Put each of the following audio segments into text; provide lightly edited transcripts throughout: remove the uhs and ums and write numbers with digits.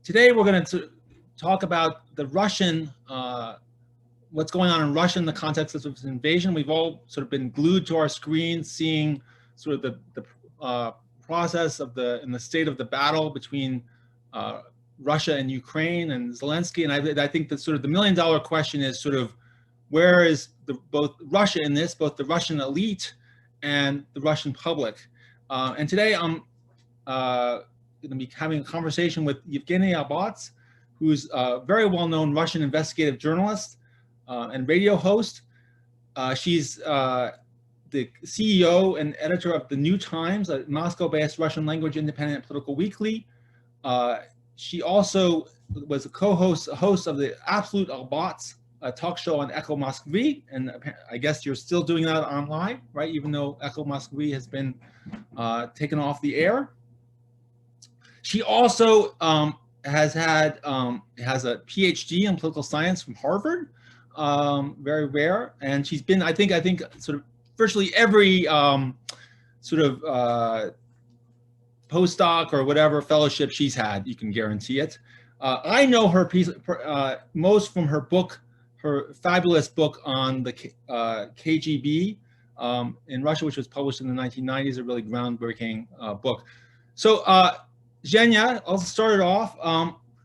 Today we're going to talk about the Russian, what's going on in Russia in the context of this invasion. We've all sort of been glued to our screens, seeing sort of the process of and the state of the battle between Russia and Ukraine and Zelensky. And I think that sort of the $1 million question is sort of, where is both Russia in this, both the Russian elite and the Russian public? And today I'm going to be having a conversation with Yevgenia Albats, who's a very well-known Russian investigative journalist and radio host. She's the CEO and editor of The New Times, a Moscow-based Russian language independent political weekly. She also was a host of the Absolute Albats, a talk show on Echo Moskvy, and I guess you're still doing that online, right? Even though Echo Moskvy has been taken off the air. She also has a Ph.D. in political science from Harvard, very rare, and she's been, I think sort of virtually every sort of postdoc or whatever fellowship she's had, you can guarantee it. I know her most from her book, her fabulous book on the KGB in Russia, which was published in the 1990s, a really groundbreaking book. So Zhenya, I'll start it off.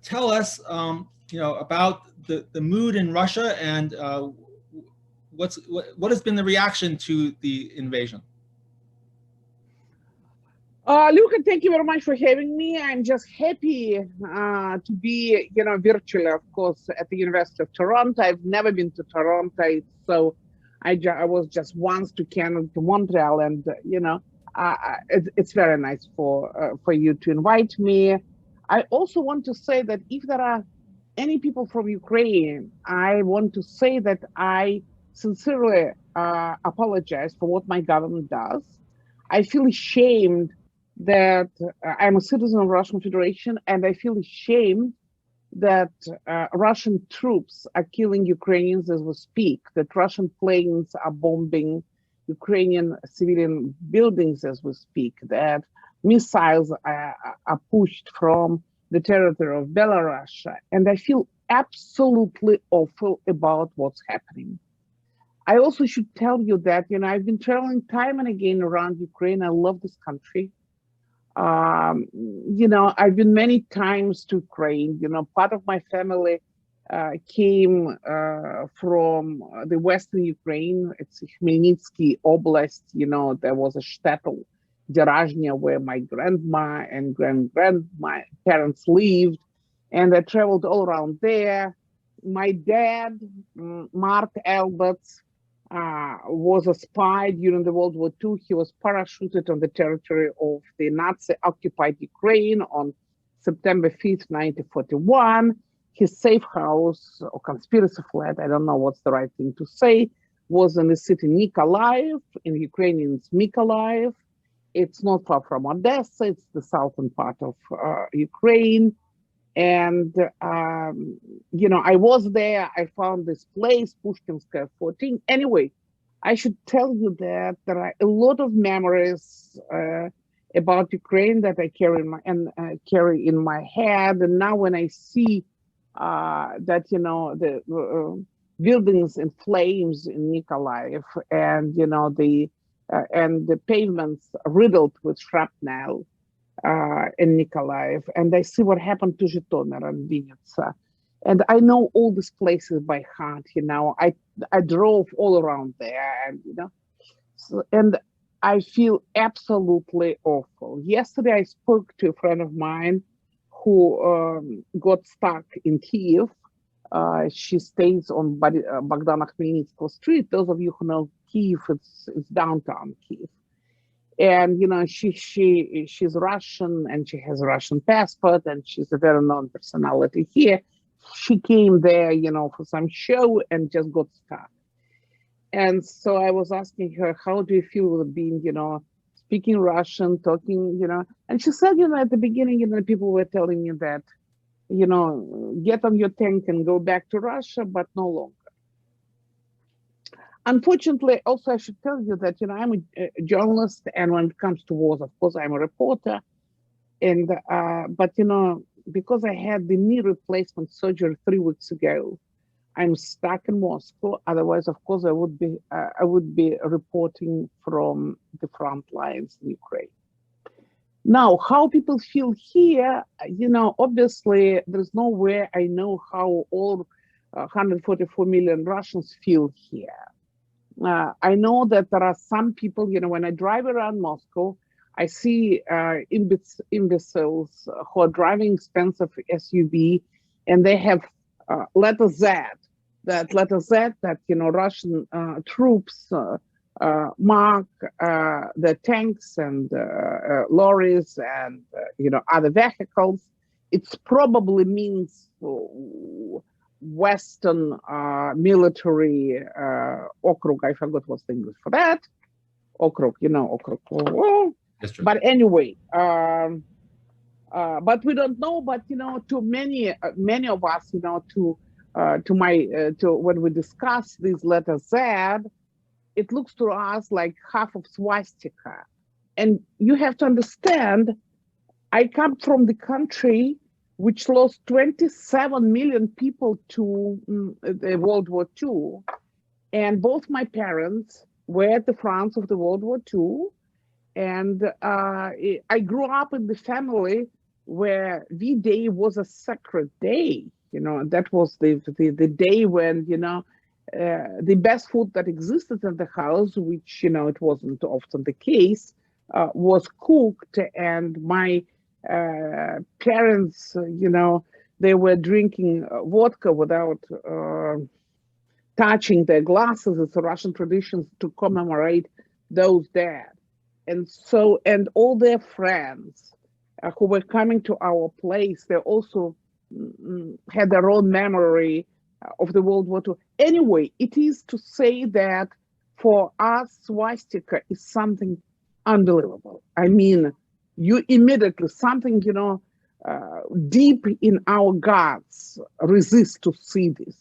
Tell us, about the mood in Russia and what has been the reaction to the invasion? Lucan, thank you very much for having me. I'm just happy to be, virtually, of course, at the University of Toronto. I've never been to Toronto, so I was just once to Canada, to Montreal, and it's very nice for you to invite me. I also want to say that if there are any people from Ukraine, I want to say that I sincerely apologize for what my government does. I feel ashamed that I'm a citizen of Russian Federation, and I feel ashamed that Russian troops are killing Ukrainians as we speak, that Russian planes are bombing Ukrainian civilian buildings as we speak, that missiles are pushed from the territory of Belarus, and I feel absolutely awful about what's happening. I also should tell you that, I've been traveling time and again around Ukraine. I love this country. I've been many times to Ukraine. Part of my family came from the Western Ukraine. It's Khmelnytsky Oblast. There was a shtetl, Derazhnya, where my grandma and grand-grandma parents lived. And I traveled all around there. My dad, March Albats, was a spy during the World War II. He was parachuted on the territory of the Nazi-occupied Ukraine on September 5th, 1941. His safe house, or conspiracy flat, I don't know what's the right thing to say, was in the city Nikolaev. In Ukrainian, it's Mykolaiv. It's not far from Odessa. It's the southern part of Ukraine. And, I was there. I found this place, Pushkinskaya 14. Anyway, I should tell you that there are a lot of memories about Ukraine that I carry in my head. And now when I see that, the buildings in flames in Nikolaev and, and the pavements riddled with shrapnel, in Nikolaev, and I see what happened to Zhytomyr and Vinnytsia. And I know all these places by heart, I drove all around there, and, and I feel absolutely awful. Yesterday, I spoke to a friend of mine who got stuck in Kiev. She stays on Bogdana Khmelnytskaya Street. Those of you who know Kiev, it's downtown Kiev. And she's Russian, and she has a Russian passport, and she's a very known personality here. She came there, for some show and just got stuck. And so I was asking her, how do you feel with being, speaking Russian, talking, and she said, at the beginning, people were telling me that, get on your tank and go back to Russia, but no longer. Unfortunately, also I should tell you that, I'm a journalist, and when it comes to wars, of course, I'm a reporter. And, but, because I had the knee replacement surgery 3 weeks ago, I'm stuck in Moscow. Otherwise, of course, I would be reporting from the front lines in Ukraine. Now, how people feel here, obviously, there's no way I know how all 144 million Russians feel here. I know that there are some people, when I drive around Moscow, I see imbeciles who are driving expensive SUV, and they have letter Z. That letter Z that Russian troops mark the tanks and lorries and other vehicles. It probably means Western military okrug. I forgot what's the English for that. Okrug, okrug. Well, but anyway, but we don't know. But to many of us, to when we discuss these letters Z, it looks to us like half of swastika. And you have to understand, I come from the country which lost 27 million people to the World War II. And both my parents were at the front of the World War II. And I grew up in the family where V-Day was a sacred day. That was the day when, the best food that existed in the house, which, it wasn't often the case, was cooked. And my parents, they were drinking vodka without touching their glasses. It's a Russian tradition to commemorate those dead. And so, and all their friends who were coming to our place, they also had their own memory of the World War II. Anyway, it is to say that for us, swastika is something unbelievable. I mean, you immediately, something, deep in our guts resist to see this.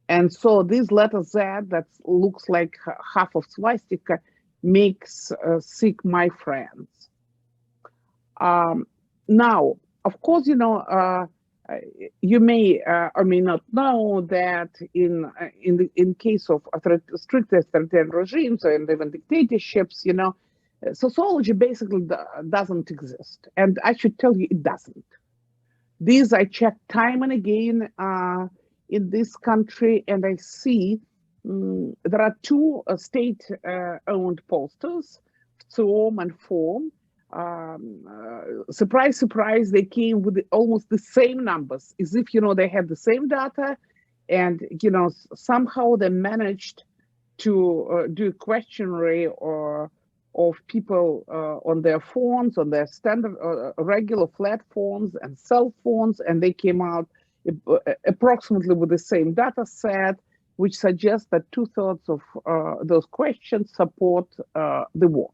And so this letter Z that looks like half of swastika makes sick my friends. Now, of course, you may or may not know that in case of strict authoritarian regimes and even dictatorships, sociology basically doesn't exist. And I should tell you, it doesn't. These I checked time and again in this country, and I see there are 2 state-owned pollsters, Form and Form. Surprise, surprise, they came with almost the same numbers, as if, they had the same data, and, somehow they managed to do a questionnaire of people on their phones, on their standard, regular flat phones and cell phones, and they came out approximately with the same data set, which suggests that 2/3 of those questions support the war.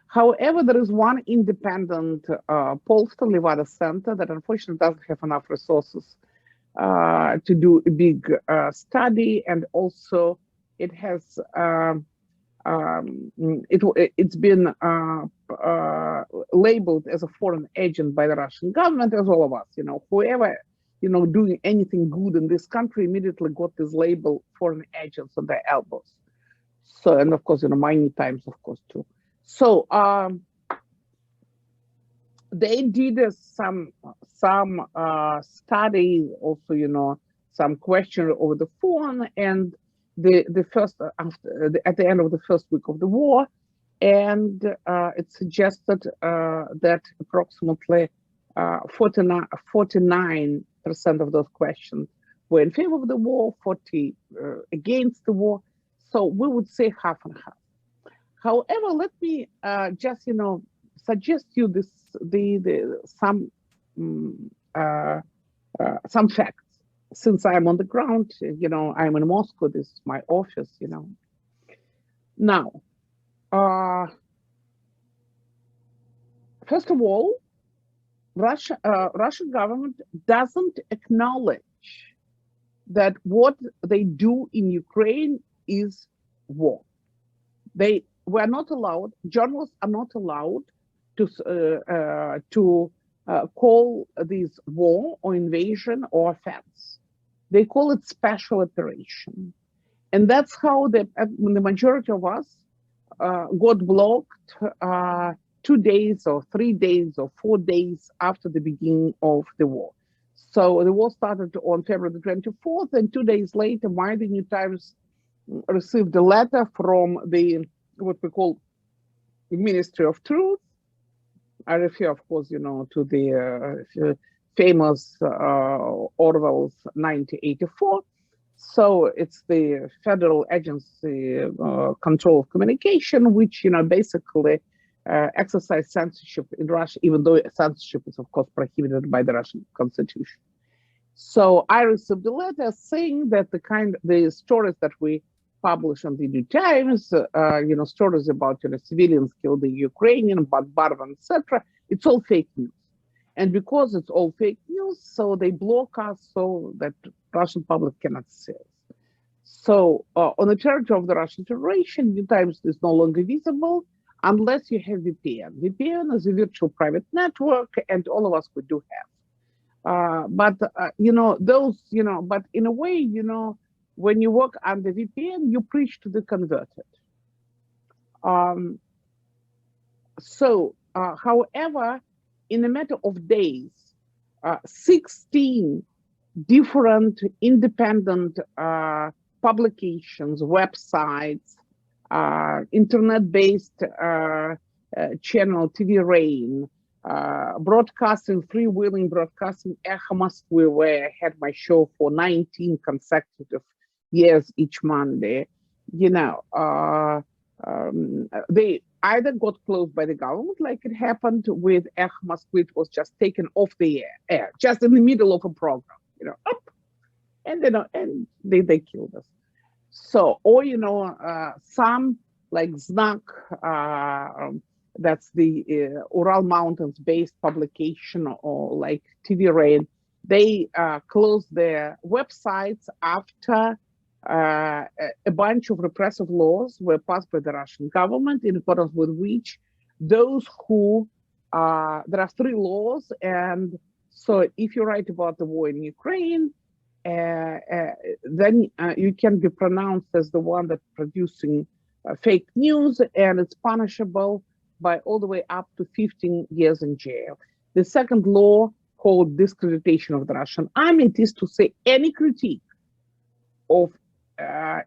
However, there is one independent pollster, Levada Center, that unfortunately doesn't have enough resources to do a big study, and also it has it's been labeled as a foreign agent by the Russian government, as all of us. Whoever doing anything good in this country immediately got this label foreign agents on their elbows. So, and of course, many times, of course, too. So they did some studies, also, some question over the phone, and the first at the end of the first week of the war, and it suggested that approximately 49% of those questions were in favor of the war, 40 against the war. So we would say half and half. However, let me just suggest you this some facts. Since I'm on the ground, I'm in Moscow. This is my office. Now, first of all, Russian government doesn't acknowledge that what they do in Ukraine is war. We're not allowed. Journalists are not allowed to call this war or invasion or offense. They call it special operation. And that's how the majority of us got blocked 2 days or 3 days or 4 days after the beginning of the war. So the war started on February the 24th, and 2 days later, the New Times received a letter from the, what we call, the Ministry of Truth. I refer, of course, to the famous Orwell's 1984. So it's the Federal Agency Control of Communication, which, basically exercise censorship in Russia, even though censorship is, of course, prohibited by the Russian Constitution. So I received a letter saying that the stories that we publish on the New Times, stories about civilians killed in Ukrainian, bombardment, etc., it's all fake news. And because it's all fake news, so they block us so that Russian public cannot see us. So on the territory of the Russian Federation, New Times is no longer visible unless you have VPN. VPN is a virtual private network, and all of us we do have. But in a way, when you work under VPN, you preach to the converted. However, in a matter of days, 16 different independent publications, websites, internet-based channel, TV Rain, broadcasting, freewheeling broadcasting, Echo Moskvy, where I had my show for 19 consecutive years each Monday, they either got closed by the government, like it happened with Echo Moskvy. It was just taken off the air, just in the middle of a program, up, and they killed us. So, or some like Znak, that's the Ural Mountains-based publication, or like TV Rain, they closed their websites after a bunch of repressive laws were passed by the Russian government, in accordance with which those who, there are 3 laws, and so if you write about the war in Ukraine, then you can be pronounced as the one that's producing fake news, and it's punishable by all the way up to 15 years in jail. The second law, called discreditation of the Russian army, it is to say any critique of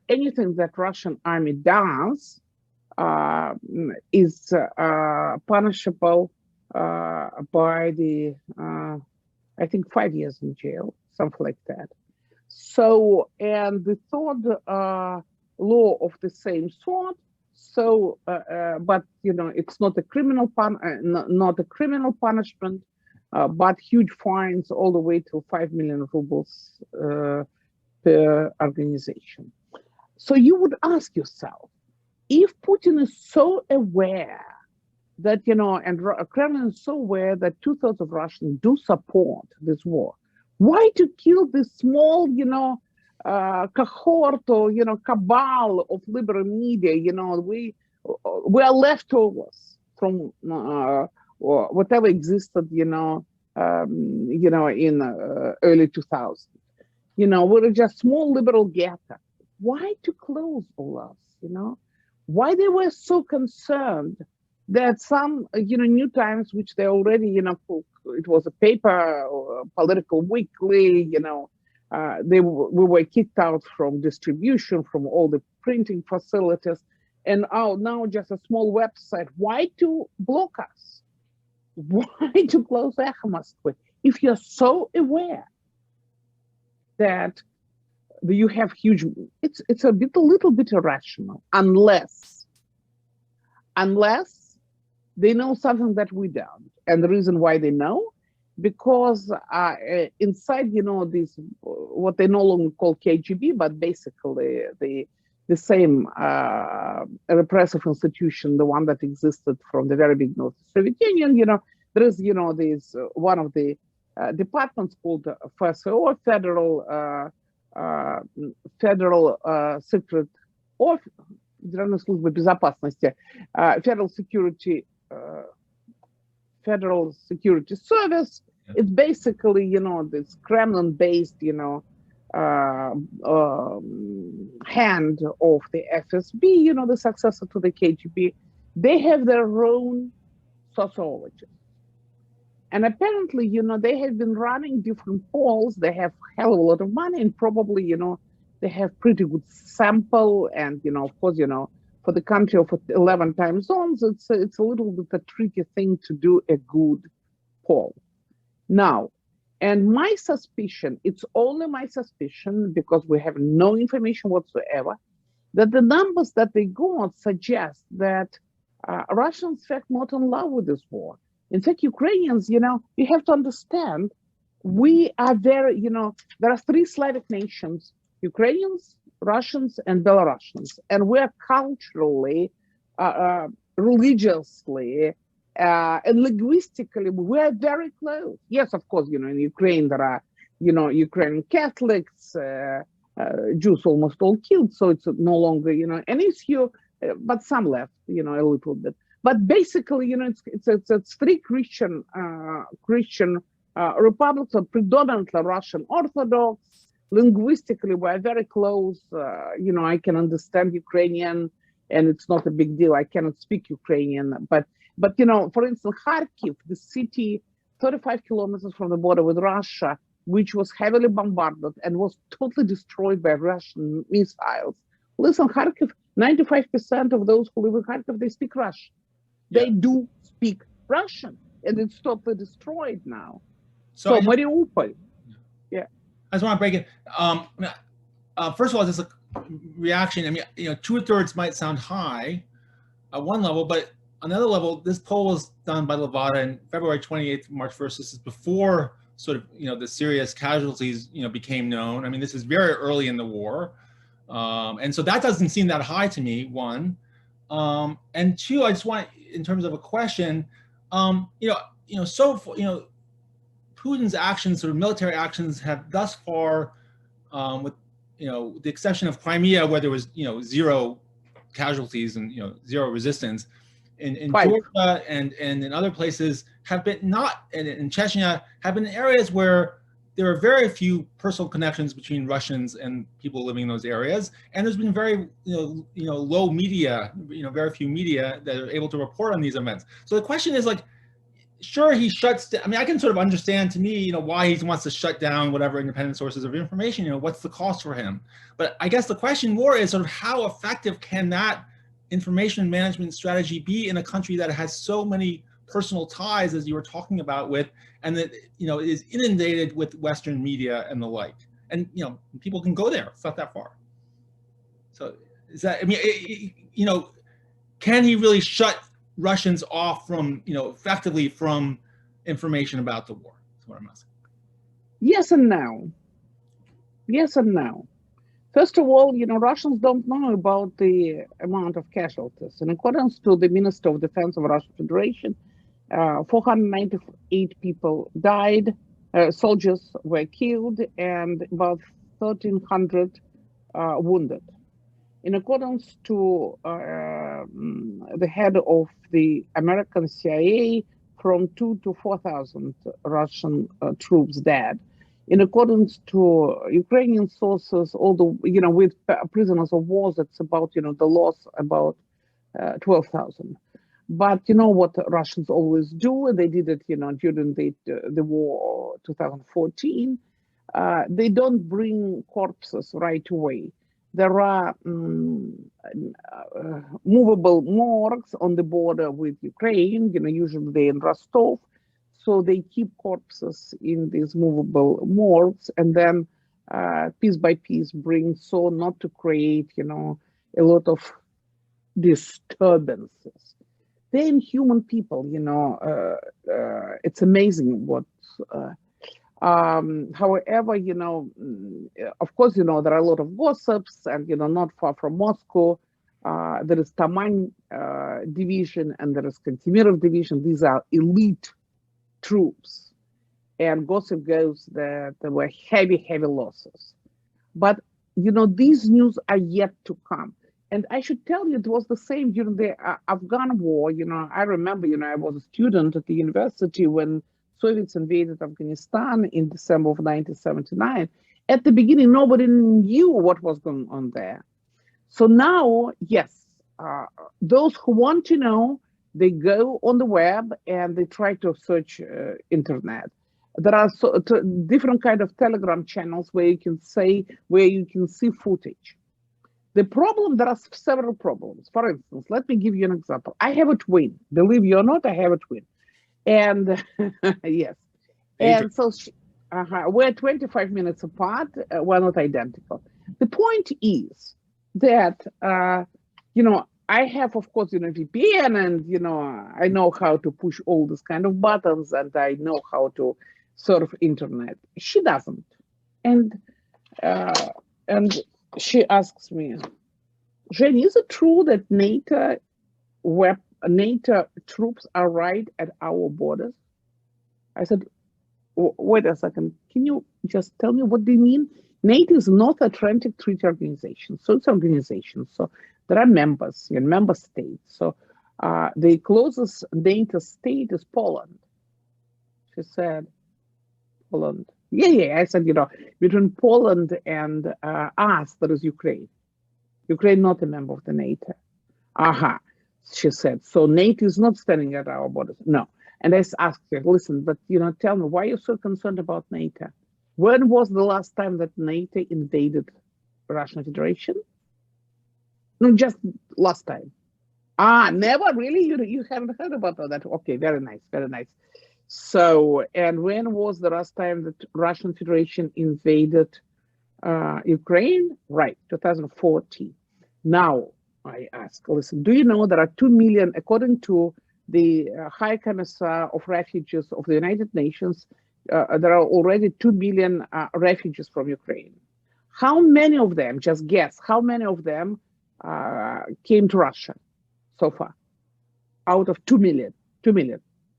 anything that Russian army does is punishable by the, I think, 5 years in jail, something like that. So, and the third law of the same sort. So, but it's not a criminal not a criminal punishment, but huge fines all the way to 5 million rubles per organization. So you would ask yourself, if Putin is so aware that, and Kremlin is so aware that 2/3 of Russians do support this war, why to kill this small, cohort or, cabal of liberal media? We are leftovers from whatever existed, in early 2000s. We're just small liberal ghetto. Why to close all us? Why they were so concerned that some, New Times, which they already, it was a paper, or a political weekly, we were kicked out from distribution, from all the printing facilities, and now just a small website. Why to block us? Why to close Echo Moskvy? If you're so aware that you have huge, it's a little bit irrational, unless they know something that we don't. And the reason why they know, because inside, these, what they no longer call KGB, but basically the same repressive institution, the one that existed from the very beginning of the Soviet Union, there is, this one of the departments called FSO, Federal Secret of Федеральной службы безопасности, Federal Security, Federal Security Service. It's basically, you know, this Kremlin-based, you know, hand of the FSB, you know, the successor to the KGB. They have their own sociologists. And apparently, you know, they have been running different polls. They have a hell of a lot of money, and probably, you know, they have pretty good sample. And, you know, of course, you know, for the country of 11 time zones, it's a little bit a tricky thing to do a good poll. Now, and my suspicion, it's only my suspicion because we have no information whatsoever, that the numbers that they got suggest that Russians, in fact, not in love with this war. In fact, Ukrainians, you know, you have to understand, we are very, you know, there are 3 Slavic nations, Ukrainians, Russians, and Belarusians. And we are culturally, religiously, and linguistically, we are very close. Yes, of course, you know, in Ukraine, there are, you know, Ukrainian Catholics, Jews almost all killed, so it's no longer, you know, an issue, but some left, you know, a little bit. But basically, you know, it's 3 Christian republics, are predominantly Russian Orthodox. Linguistically, we're very close. You know, I can understand Ukrainian, and it's not a big deal. I cannot speak Ukrainian, but you know, for instance, Kharkiv, the city 35 kilometers from the border with Russia, which was heavily bombarded and was totally destroyed by Russian missiles. Listen, Kharkiv, 95% of those who live in Kharkiv, they speak Russian. Yeah. They do speak Russian, and it's totally destroyed now. So Mariupol, yeah. I just want to break it. First of all, just a reaction. I mean, you know, 2/3 might sound high at one level, but on another level, this poll was done by Levada on February 28th, March 1st. This is before sort of, you know, the serious casualties, you know, became known. I mean, this is very early in the war. And so that doesn't seem that high to me, one. And two, I just want, in terms of a question, Putin's actions, sort of military actions, have thus far, with, you know, the exception of Crimea, where there was, you know, 0 casualties and, you know, 0 resistance, in Georgia and in other places have been not, in Chechnya, have been areas where there are very few personal connections between Russians and people living in those areas, and there's been very, low media, very few media that are able to report on these events. So the question is, like, sure, he shuts down. I mean, I can sort of understand, to me, why he wants to shut down whatever independent sources of information. What's the cost for him? But I guess the question more is sort of how effective can that information management strategy be in a country that has so many personal ties, as you were talking about, with, and that is inundated with Western media and the like. And people can go there. It's not that far. So is that? I mean, can he really shut Russians off from, effectively from information about the war? That's what I'm asking. Yes and no. Yes and no. First of all, Russians don't know about the amount of casualties. In accordance to the Minister of Defense of Russian Federation, 498 people died, soldiers were killed, and about 1,300 wounded. In accordance to the head of the American CIA, from 2,000 to 4,000 Russian troops dead. In accordance to Ukrainian sources, although with prisoners of war, it's about the loss about 12,000. But what Russians always do, they did it during the war 2014. They don't bring corpses right away. There are movable morgues on the border with Ukraine, usually they're in Rostov. So they keep corpses in these movable morgues, and then piece by piece bring, so not to create, a lot of disturbances. They're inhuman people, it's amazing what. However, of course, there are a lot of gossips, and not far from Moscow, there is Taman division and there is Kantemirov division. These are elite troops, and gossip goes that there were heavy losses. But these news are yet to come. And I should tell you, it was the same during the Afghan war. I remember, I was a student at the university when Soviets invaded Afghanistan in December of 1979. At the beginning, nobody knew what was going on there. So now, yes, those who want to know, they go on the web and they try to search internet. There are different kind of Telegram channels where you can see footage. The problem, there are several problems. For instance, let me give you an example. I have a twin. Believe you or not, I have a twin. And yes. And so we're 25 minutes apart. We're not identical. The point is that, I have, of course, VPN, and, I know how to push all these kind of buttons, and I know how to surf internet. She doesn't. And she asks me, Jen, is it true that NATO troops are right at our borders? I said, wait a second, can you just tell me what they mean? NATO is North Atlantic Treaty Organization. So it's an organization. So there are members, member states. So the closest NATO state is Poland. She said, Poland. Yeah. I said, between Poland and us, there is Ukraine. Ukraine not a member of the NATO. She said. So NATO is not standing at our borders. No. And I asked her, listen, but tell me, why are you so concerned about NATO? When was the last time that NATO invaded Russian Federation? No, just last time. Never really? You haven't heard about that? Okay, very nice, very nice. So, and when was the last time that Russian Federation invaded Ukraine? Right, 2014. Now, I ask, listen, do you know there are 2 million, according to the High Commissar of Refugees of the United Nations, there are already 2 million refugees from Ukraine. How many of them, just guess, how many of them came to Russia so far? Out of 2 million,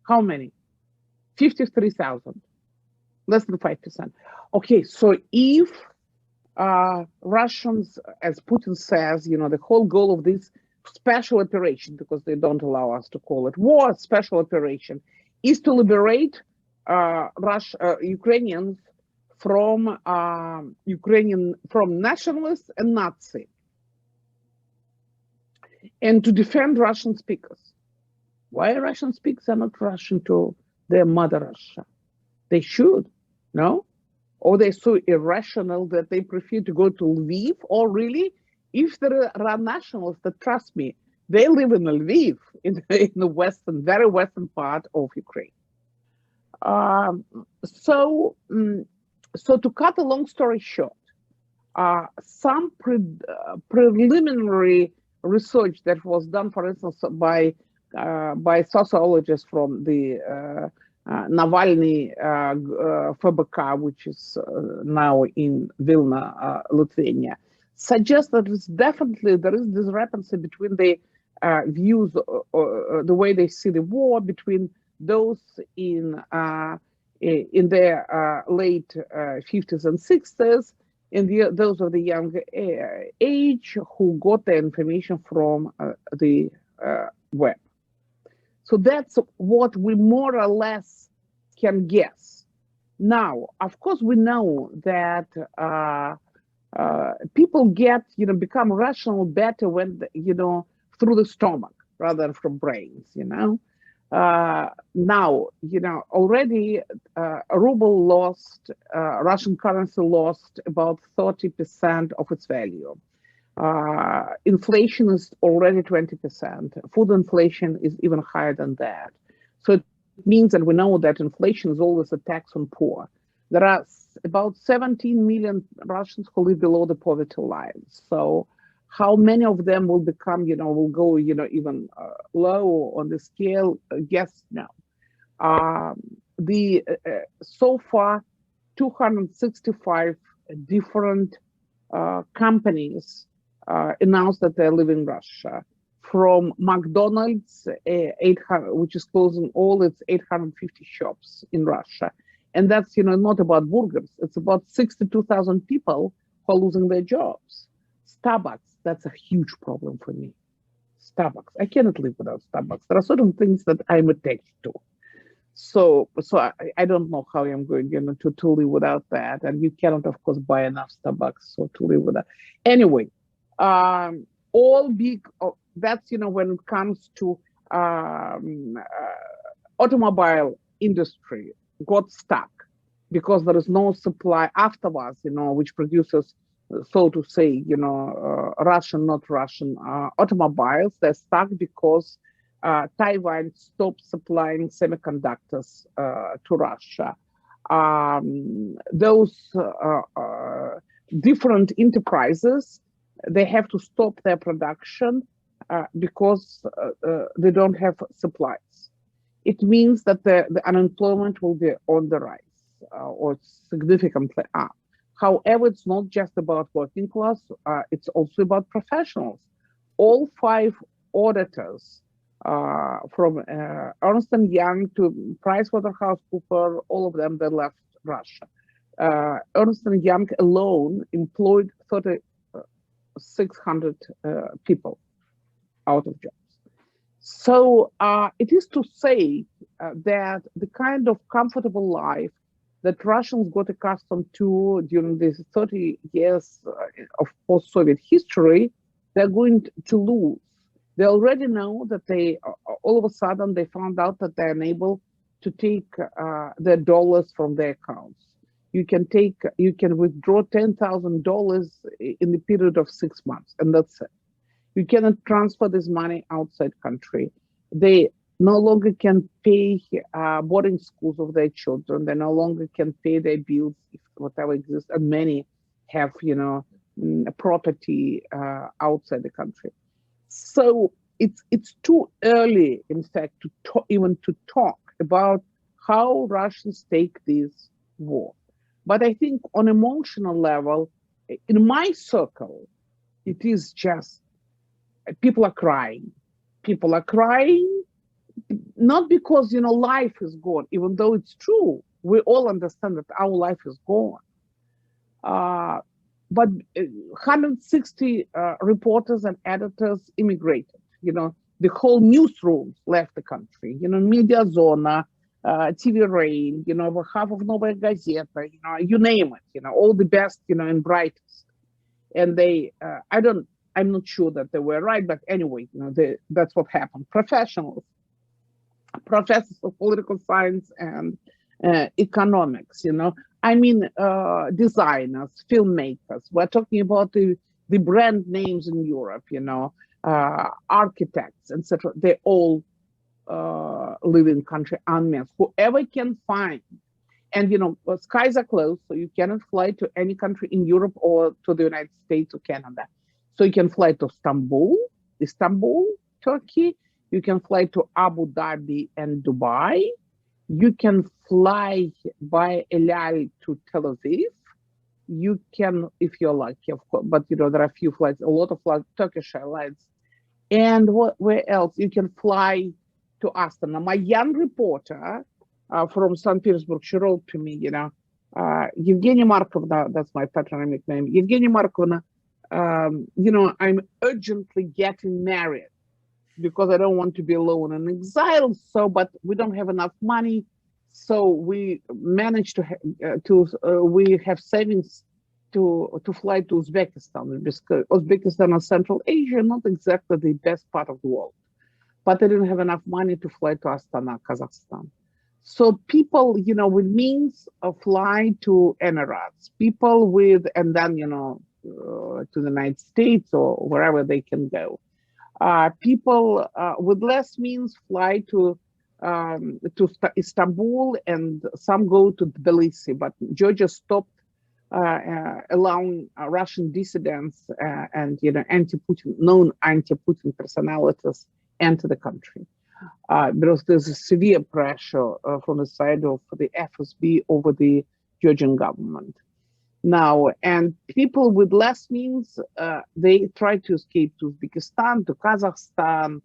how many? 53,000, less than 5%. Okay, so if Russians, as Putin says, the whole goal of this special operation, because they don't allow us to call it war, special operation, is to liberate Ukrainians from nationalists and Nazi, and to defend Russian speakers. Why Russian speakers are not Russian to their mother Russia? They should, no? Or they're so irrational that they prefer to go to Lviv, or really, if there are nationalists that, trust me, they live in Lviv, in the western, very western part of Ukraine. So to cut a long story short, some preliminary research that was done, for instance, by sociologists from the Navalny FBK, which is now in Vilna, Lithuania, suggests that there is discrepancy between the views, the way they see the war, between those in their late 50s and 60s, and those of the young age who got their information from the web. So that's what we more or less can guess. Now, of course, we know that people become rational better when, through the stomach rather than from brains, Now, already ruble lost, Russian currency lost about 30% of its value. Inflation is already 20%. Food inflation is even higher than that. So it means that we know that inflation is always a tax on poor. There are about 17 million Russians who live below the poverty line. So how many of them will become, will go, even low on the scale? Guess no. So far, 265 different companies announced that they're leaving Russia. From McDonald's, which is closing all its 850 shops in Russia. And that's, not about burgers. It's about 62,000 people who are losing their jobs. Starbucks, That's a huge problem for me. Starbucks. I cannot live without Starbucks. There are certain things that I'm attached to. So I don't know how I'm going, to live without that. And you cannot, of course, buy enough Starbucks so to live without. Anyway, all big. That's when it comes to automobile industry got stuck because there is no supply afterwards. Which produces, so to say, Russian, not Russian automobiles. They're stuck because Taiwan stopped supplying semiconductors to Russia. Those different enterprises, they have to stop their production because they don't have supplies. It means that the unemployment will be on the rise or significantly up. However, it's not just about working class, it's also about professionals. All 5 auditors, from Ernst & Young to PricewaterhouseCoopers, all of them, they left Russia. Ernst & Young alone employed 3,600 people out of jobs. So it is to say that the kind of comfortable life that Russians got accustomed to during these 30 years of post-Soviet history, they're going to lose. They already know that all of a sudden, they found out that they're unable to take their dollars from their accounts. You can withdraw $10,000 in the period of 6 months, and that's it. You cannot transfer this money outside country. They no longer can pay boarding schools of their children. They no longer can pay their bills, if whatever exists, and many have, property outside the country. So it's too early, in fact, even to talk about how Russians take this war. But I think on emotional level, in my circle, it is just people are crying. People are crying, not because life is gone, even though it's true. We all understand that our life is gone. But 160 reporters and editors immigrated. The whole newsrooms left the country. Media Zona, TV Rain, half of Novaya Gazeta, you name it. All the best, and brightest. And they, I'm not sure that they were right, but anyway, that's what happened. Professionals, professors of political science and economics, designers, filmmakers. We're talking about the brand names in Europe, architects, etc. They all live in country unmasked. Whoever can find, and skies are closed, so you cannot fly to any country in Europe or to the United States or Canada. So you can fly to Istanbul, Turkey. You can fly to Abu Dhabi and Dubai. You can fly by El Al to Tel Aviv. You can, if you're lucky, of course, but there are a few flights, a lot of flights, Turkish Airlines. And where else? You can fly to Astana. My young reporter from St. Petersburg, she wrote to me, Yevgenia Markovna, that's my patronymic name. Yevgenia Markovna, I'm urgently getting married because I don't want to be alone and exiled. So, but we don't have enough money. So we managed we have savings to fly to Uzbekistan. Because Uzbekistan and Central Asia, not exactly the best part of the world, but they didn't have enough money to fly to Astana, Kazakhstan. So people, with means of fly to Emirates, people with, and then, to the United States or wherever they can go. People with less means fly to Istanbul, and some go to Tbilisi, but Georgia stopped allowing Russian dissidents and known anti-Putin personalities enter the country because there's a severe pressure from the side of the FSB over the Georgian government. Now, and people with less means, they try to escape to Uzbekistan, to Kazakhstan.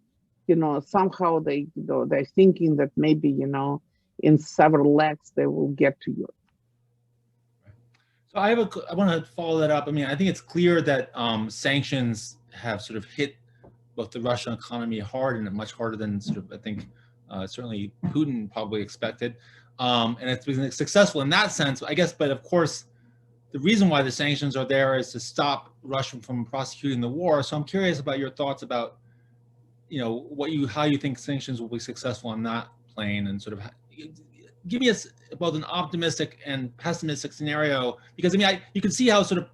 Somehow they're thinking that maybe in several legs they will get to Europe. So I want to follow that up. I mean, I think it's clear that sanctions have sort of hit both the Russian economy hard and much harder than sort of, I think, certainly Putin probably expected. And it's been successful in that sense, I guess. But of course, the reason why the sanctions are there is to stop Russia from prosecuting the war. So I'm curious about your thoughts about, how you think sanctions will be successful on that plane, and sort of give me both an optimistic and pessimistic scenario, because I mean, you can see how sort of,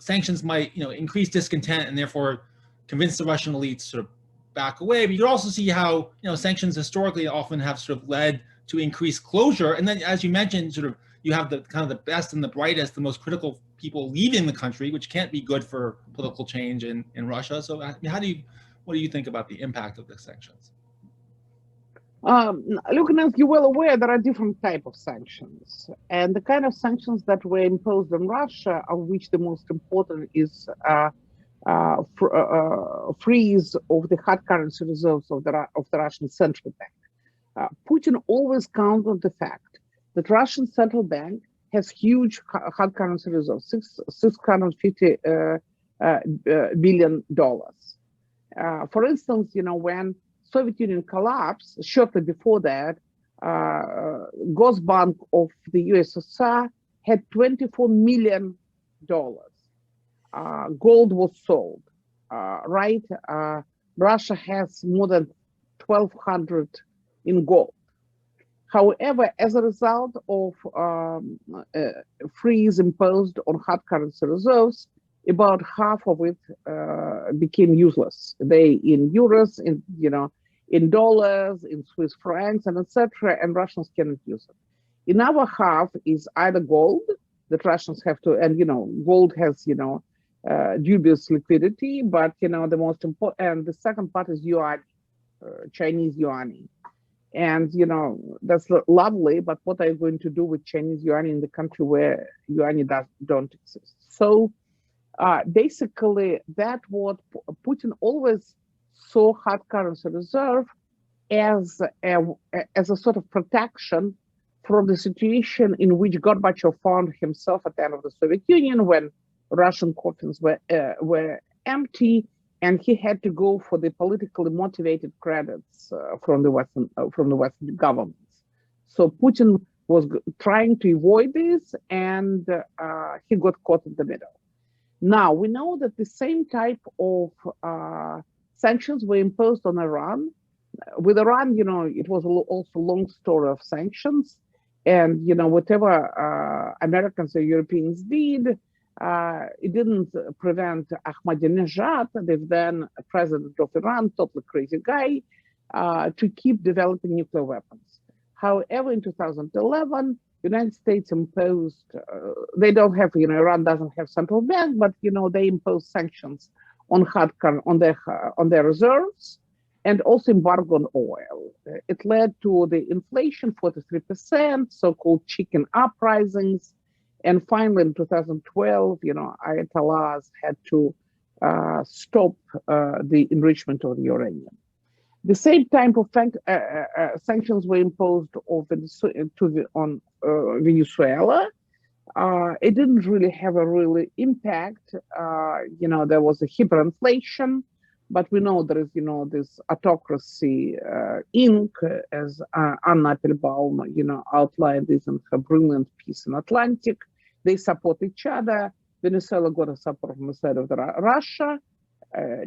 sanctions might, increase discontent and therefore convince the Russian elites sort of back away. But you can also see how, sanctions historically often have sort of led to increased closure. And then, as you mentioned, sort of you have the kind of the best and the brightest, the most critical people leaving the country, which can't be good for political change in Russia. So what do you think about the impact of the sanctions? Lucan, as you're well aware, there are different types of sanctions. And the kind of sanctions that were imposed on Russia, of which the most important is freeze of the hard currency reserves of the Russian central bank. Putin always countered the fact that Russian central bank has huge hard currency reserves, $650 billion. For instance, when Soviet Union collapsed, shortly before that, Gosbank of the USSR had $24 million. Gold was sold, right? Russia has more than 1,200 in gold. However, as a result of freeze imposed on hard currency reserves, about half of it became useless. They in euros, in dollars, in Swiss francs, and etc. And Russians cannot use it. Another half is either gold that Russians have to, and gold has dubious liquidity, but the most important, and the second part is yuan, Chinese yuan. And that's lovely, but what are you going to do with Chinese yuan in the country where yuan don't exist? So basically, that what Putin always saw hard currency reserve as a sort of protection from the situation in which Gorbachev found himself at the end of the Soviet Union, when Russian coffers were empty, and he had to go for the politically motivated credits from the Western governments. So Putin was trying to avoid this, and he got caught in the middle. Now we know that the same type of sanctions were imposed on Iran. With Iran, it was also a long story of sanctions, and whatever Americans or Europeans did, it didn't prevent Ahmadinejad, the then president of Iran, totally crazy guy, to keep developing nuclear weapons. However, in 2011, United States imposed, they don't have, Iran doesn't have central bank, but they imposed sanctions on their reserves, and also embargo on oil. It led to the inflation, 43%, so-called chicken uprisings. And finally, in 2012, Ayatollahs had to stop the enrichment of uranium. The same type of sanctions were imposed on Venezuela. It didn't really have a really impact. There was a hyperinflation, but we know there is, this autocracy Inc., as Anna Appelbaum, outlined this in her brilliant piece in Atlantic. They support each other. Venezuela got a support from the side of Russia,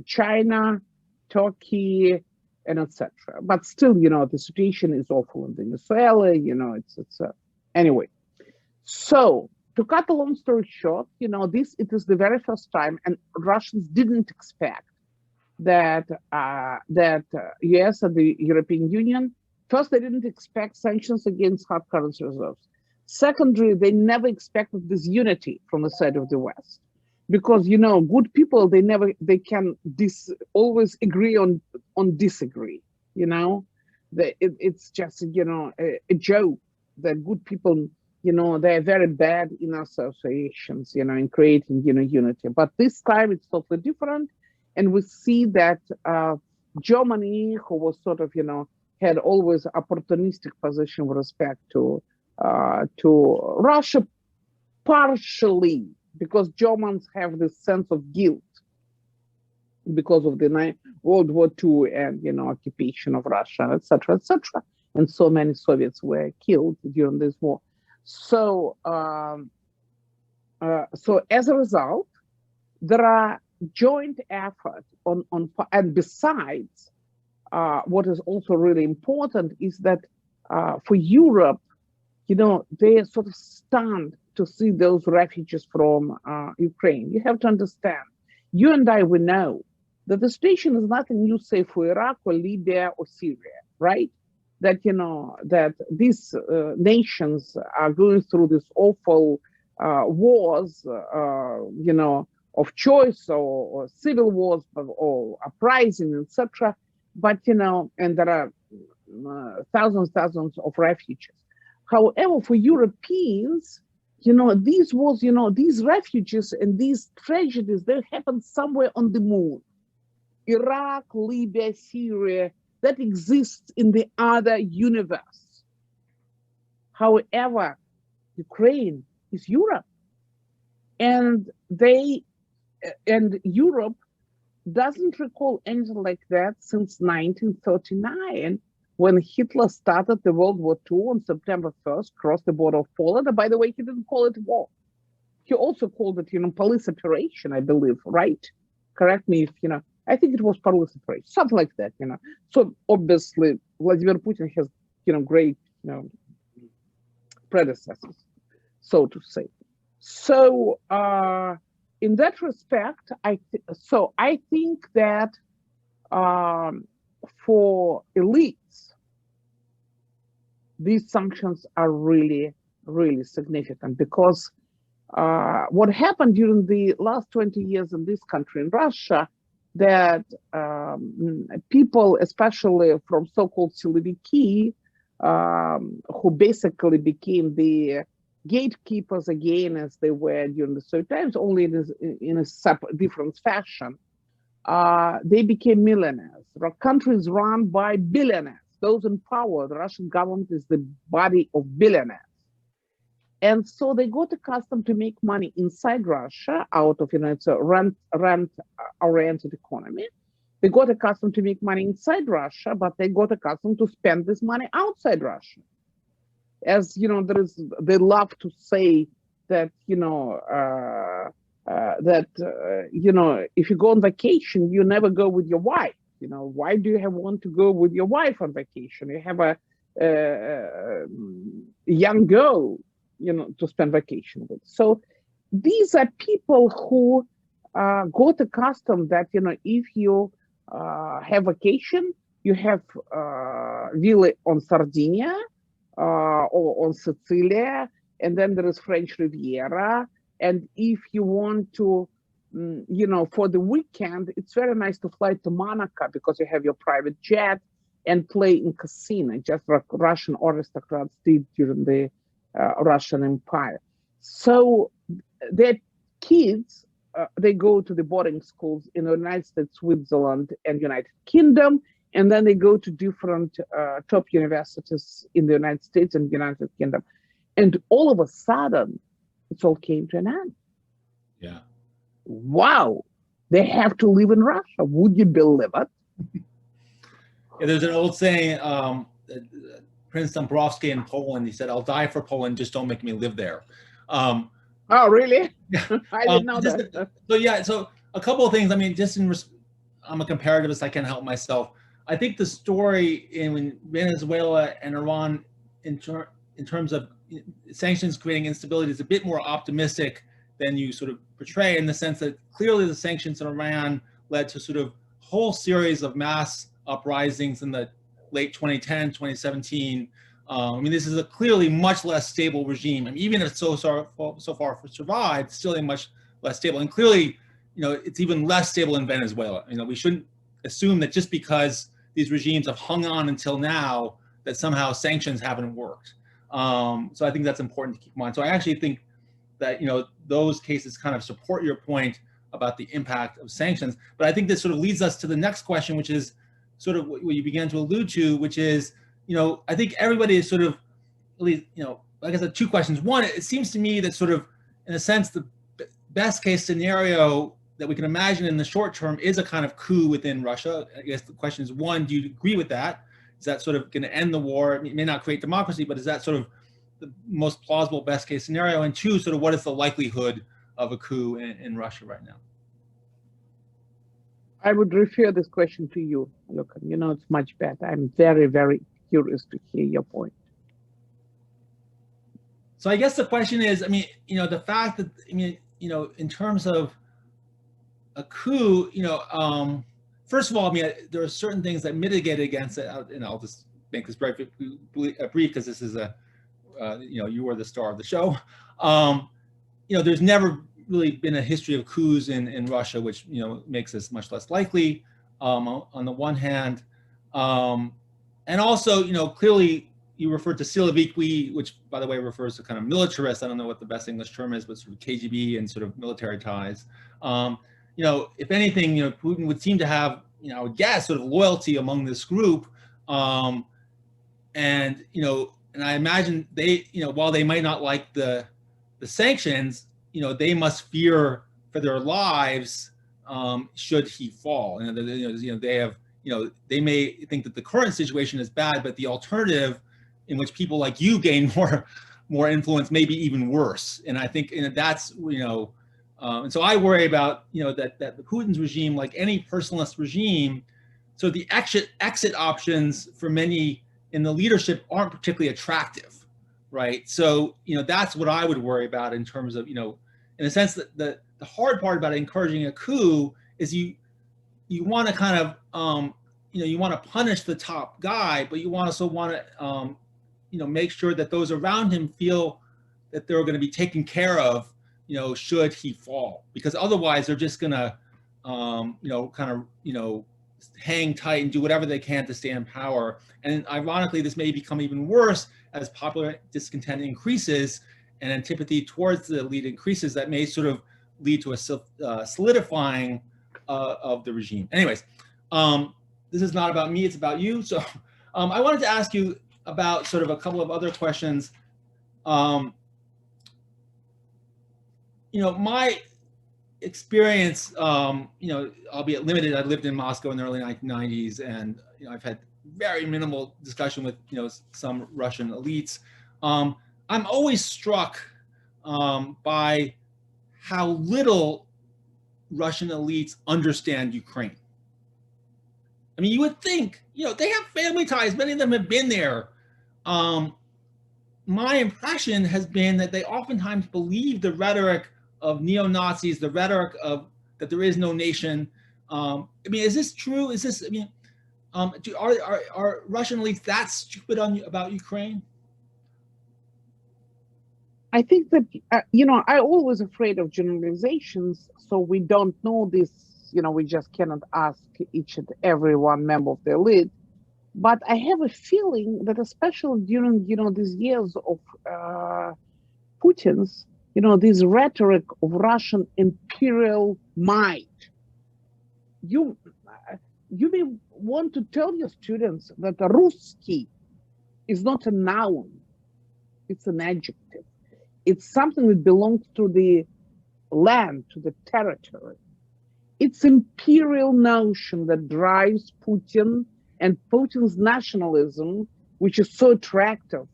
China, Turkey, and etc. But still, the situation is awful in Venezuela. Anyway. So to cut a long story short, it is the very first time, and Russians didn't expect that US and the European Union, first, they didn't expect sanctions against hard currency reserves. Secondly, they never expected this unity from the side of the West, because good people, they can always agree on disagree. It's just a joke that good people, they're very bad in associations, in creating unity. But this time it's totally different. And we see that Germany, who was sort of, had always opportunistic position with respect to Russia, partially because Germans have this sense of guilt because of the World War II and, you know, occupation of Russia, etc., etc. And so many Soviets were killed during this war. So, so as a result, there are joint efforts and besides, what is also really important is that for Europe, you know, they are sort of stunned to see those refugees from Ukraine. You have to understand, you and I, we know that the situation is nothing new, say, for Iraq or Libya or Syria, right? That, you know, that these nations are going through this awful wars, you know, of choice or civil wars or uprising, etc. But, you know, and there are thousands of refugees. However, for Europeans, you know, these wars, you know, these refugees and these tragedies, they happen somewhere on the moon. Iraq, Libya, Syria, that exists in the other universe. However, Ukraine is Europe. And Europe doesn't recall anything like that since 1939, when Hitler started the World War II on September 1st, crossed the border of Poland. And by the way, he didn't call it war. He also called it, you know, police operation, I believe, right? Correct me if, you know, I think it was police operation, something like that, you know. So obviously, Vladimir Putin has, you know, great, you know, predecessors, so to say. So in that respect, I think that for elites, these sanctions are really, really significant because what happened during the last 20 years in this country, in Russia, that people, especially from so-called Siloviki, who basically became the gatekeepers again, as they were during the Soviet times, only in a different fashion, they became millionaires. The country is run by billionaires. Those in power, the Russian government is the body of billionaires. And so they got accustomed to make money inside Russia out of, you know, it's a rent-oriented economy. They got accustomed to make money inside Russia, but they got accustomed to spend this money outside Russia. As, you know, they love to say that, you know, you know, if you go on vacation, you never go with your wife. You know, why do you want to go with your wife on vacation? You have a young girl, you know, to spend vacation with. So these are people who got accustomed that, you know, if you have vacation, you have villa on Sardinia or on Sicilia, and then there is French Riviera. And if you want to, you know, for the weekend, it's very nice to fly to Monaco because you have your private jet and play in casino, just like Russian aristocrats did during the Russian Empire. So their kids, they go to the boarding schools in the United States, Switzerland, and United Kingdom, and then they go to different top universities in the United States and United Kingdom. And all of a sudden, it all came to an end. Yeah. Wow. They have to live in Russia. Would you believe it? Yeah, there's an old saying, Prince Dombrowski in Poland, he said, "I'll die for Poland, just don't make me live there." Oh, really? Yeah. I didn't know that. So yeah, so a couple of things. I mean, just I'm a comparativist, I can't help myself. I think the story in Venezuela and Iran in terms of sanctions creating instability is a bit more optimistic than you sort of portray, in the sense that clearly the sanctions in Iran led to sort of whole series of mass uprisings in the late 2010, 2017. I mean, this is a clearly much less stable regime. I mean, even if so far survived, it's still a much less stable. And clearly, you know, it's even less stable in Venezuela. You know, we shouldn't assume that just because these regimes have hung on until now, that somehow sanctions haven't worked. So I think that's important to keep in mind. So I actually think that, you know, those cases kind of support your point about the impact of sanctions. But I think this sort of leads us to the next question, which is sort of what you began to allude to, which is, you know, I think everybody is sort of, at least, you know, like I said, two questions. One, it seems to me that sort of in a sense, the best case scenario that we can imagine in the short term is a kind of coup within Russia. I guess the question is, one, do you agree with that? Is that sort of going to end the war? It may not create democracy, but is that sort of the most plausible best case scenario? And two, sort of what is the likelihood of a coup in Russia right now? I would refer this question to you, Lucan. You know, it's much better. I'm very, very curious to hear your point. So I guess the question is, I mean, you know, the fact that, I mean, you know, in terms of a coup, you know, first of all, I mean, there are certain things that mitigate against it, and I'll just make this brief because this is a, you know, you were the star of the show. You know, there's never really been a history of coups in Russia, which, you know, makes this much less likely, on the one hand. And also, you know, clearly you referred to Siloviki, which, by the way, refers to kind of militarists. I don't know what the best English term is, but sort of KGB and sort of military ties. You know, if anything, you know, Putin would seem to have, you know, I would guess, sort of loyalty among this group. And, you know, and I imagine they, you know, while they might not like the sanctions, you know, they must fear for their lives should he fall. And, you know, they have, you know, they may think that the current situation is bad, but the alternative in which people like you gain more influence may be even worse. And I think, and that's, you know, and so I worry about, you know, that the Putin's regime, like any personalist regime, so the exit options for many in the leadership aren't particularly attractive, right? So, you know, that's what I would worry about in terms of, you know, in a sense that the hard part about encouraging a coup is you want to kind of, you know, you want to punish the top guy, but you also want to, you know, make sure that those around him feel that they're going to be taken care of, you know, should he fall, because otherwise they're just going to, you know, kind of, you know, hang tight and do whatever they can to stay in power. And ironically, this may become even worse as popular discontent increases and antipathy towards the elite increases. That may sort of lead to a solidifying of the regime. Anyways, this is not about me, it's about you. So I wanted to ask you about sort of a couple of other questions. You know, my experience, you know, albeit limited, I lived in Moscow in the early 1990s, and, you know, I've had very minimal discussion with, you know, some Russian elites. I'm always struck by how little Russian elites understand Ukraine. I mean, you would think, you know, they have family ties, many of them have been there. My impression has been that they oftentimes believe the rhetoric of neo-Nazis, the rhetoric of that there is no nation. I mean, is this true? Is this, I mean, are Russian elites that stupid about Ukraine? I think that, you know, I'm always afraid of generalizations, so we don't know this, you know, we just cannot ask each and every one member of the elite. But I have a feeling that especially during, you know, these years of Putin's, you know, this rhetoric of Russian imperial might, you may want to tell your students that Ruski is not a noun, it's an adjective. It's something that belongs to the land, to the territory. It's imperial notion that drives Putin and Putin's nationalism, which is so attractive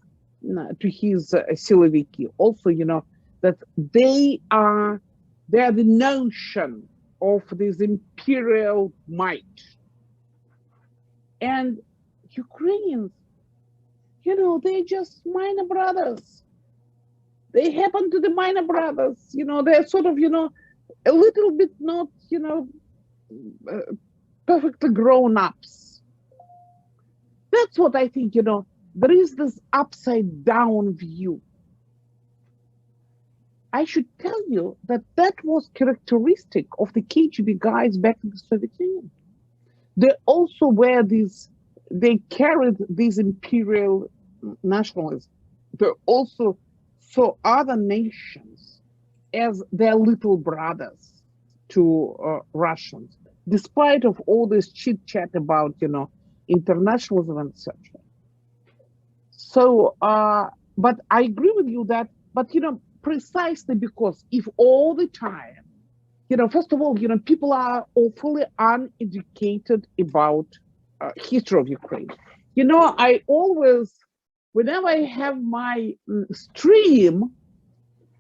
to his Siloviki. Also, you know, that they are the notion of this imperial might. And Ukrainians, you know, they're just minor brothers. They happen to the minor brothers, you know, they're sort of, you know, a little bit not, you know, perfectly grown ups. That's what I think, you know, there is this upside down view. I should tell you that that was characteristic of the KGB guys back in the Soviet Union. They also were these, they carried this imperial nationalism. They also saw other nations as their little brothers to Russians, despite of all this chit chat about, you know, internationalism, etc. So, but I agree with you that, but you know, precisely because if all the time, first of all, people are awfully uneducated about history of Ukraine. I always, whenever I have my stream,